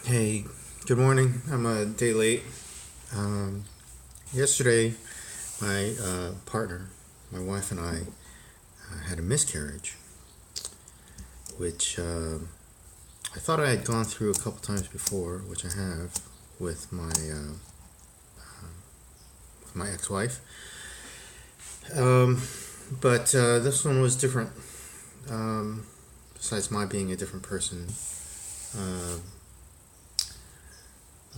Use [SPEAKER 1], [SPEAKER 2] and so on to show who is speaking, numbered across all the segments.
[SPEAKER 1] Hey, good morning. I'm a day late. Um, Yesterday, my partner, my wife, and I had a miscarriage, which I thought I had gone through a couple times before, which I have with my ex-wife. Um, but this one was different. Besides my being a different person,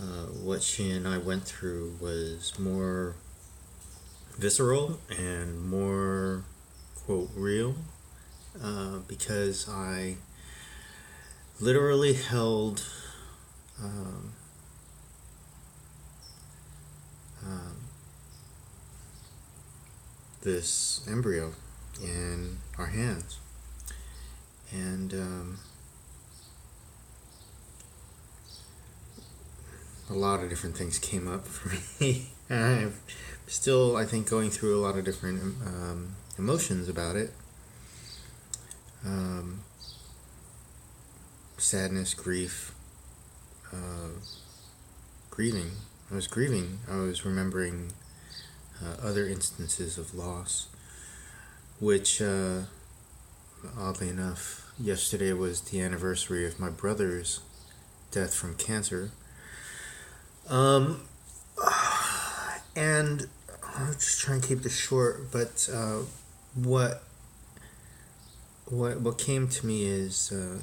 [SPEAKER 1] uh, what she and I went through was more visceral and more, quote, real, because I literally held um, um, this embryo in our hands. And a lot of different things came up for me. I'm still, I think, going through a lot of different emotions about it. Um, Sadness, grief, uh, grieving. I was grieving. I was remembering other instances of loss, which, oddly enough, yesterday was the anniversary of my brother's death from cancer. Um, and I'll just try and keep this short, but what what came to me is, a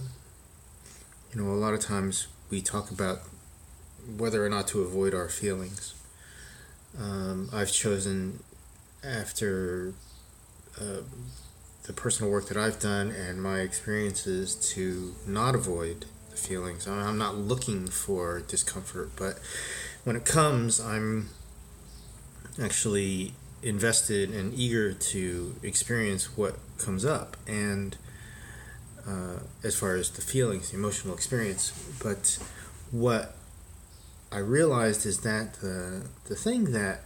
[SPEAKER 1] lot of times we talk about whether or not to avoid our feelings. I've chosen, after uh, the personal work that I've done and my experiences, to not avoid the feelings. I'm not looking for discomfort, but when it comes, I'm actually invested and eager to experience what comes up, and as far as the feelings, the emotional experience. But what I realized is that the thing that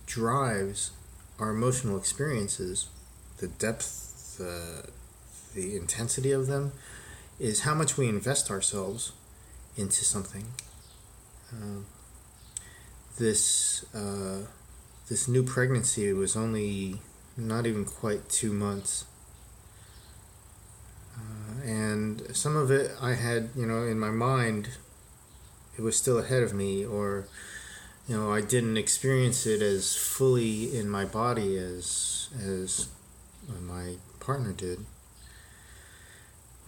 [SPEAKER 1] drives our emotional experiences, the depth, the intensity of them, is how much we invest ourselves into something. Um, this this new pregnancy was only not even quite 2 months, and some of it I had, in my mind, it was still ahead of me, or I didn't experience it as fully in my body as my partner did.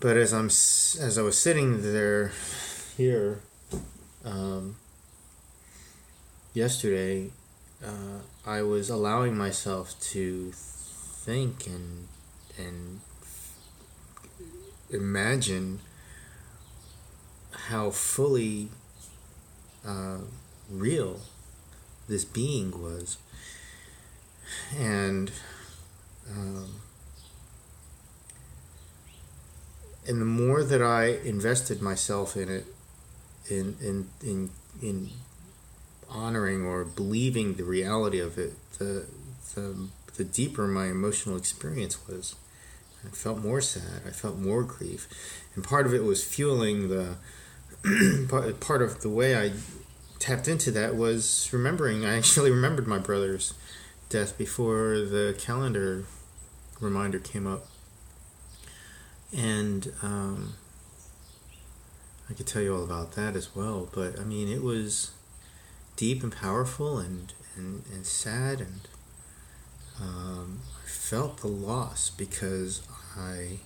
[SPEAKER 1] But as I was sitting there here, um, yesterday, I was allowing myself to think and imagine how fully uh, real this being was, and um, and the more that I invested myself in it, in honoring or believing the reality of it, the the deeper my emotional experience was. I felt more sad. I felt more grief, and part of it was fueling the part of the way I tapped into that was remembering. I actually remembered my brother's death before the calendar reminder came up, and I could tell you all about that as well. But I mean, it was deep and powerful and sad, and I felt the loss because I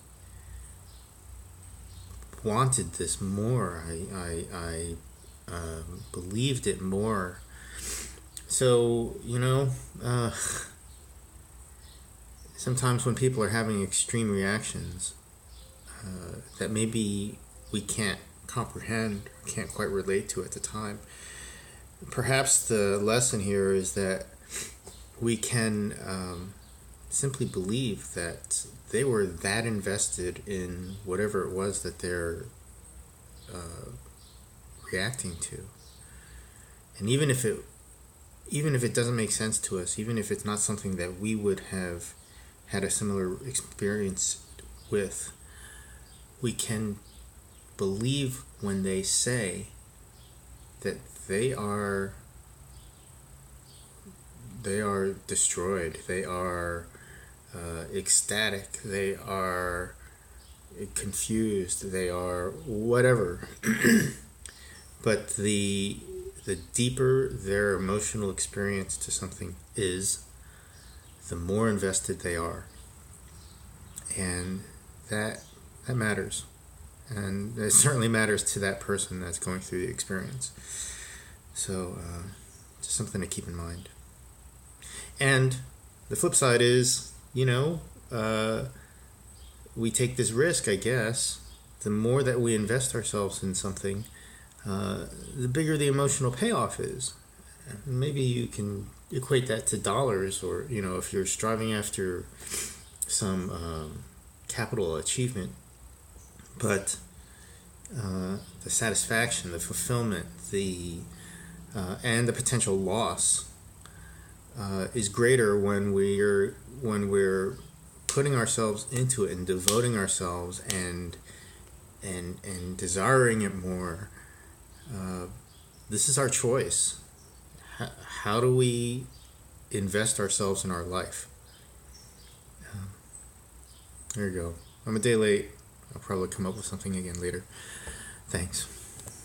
[SPEAKER 1] wanted this more. I believed it more. So, sometimes when people are having extreme reactions that maybe we can't comprehend, can't quite relate to at the time, perhaps the lesson here is that we can simply believe that they were that invested in whatever it was that they're uh, reacting to, and even if it doesn't make sense to us, even if it's not something that we would have had a similar experience with, we can believe when they say that they are destroyed, they are ecstatic, they are confused, they are whatever. But the deeper their emotional experience to something is, the more invested they are, and that matters, and it certainly matters to that person that's going through the experience. So just something to keep in mind. And the flip side is, we take this risk, I guess. The more that we invest ourselves in something, the bigger the emotional payoff is. Maybe you can equate that to dollars, or if you're striving after some capital achievement. But the satisfaction, the fulfillment, and the potential loss is greater when we're putting ourselves into it and devoting ourselves and desiring it more. This is our choice. How do we invest ourselves in our life? There you go. I'm a day late. I'll probably come up with something again later. Thanks.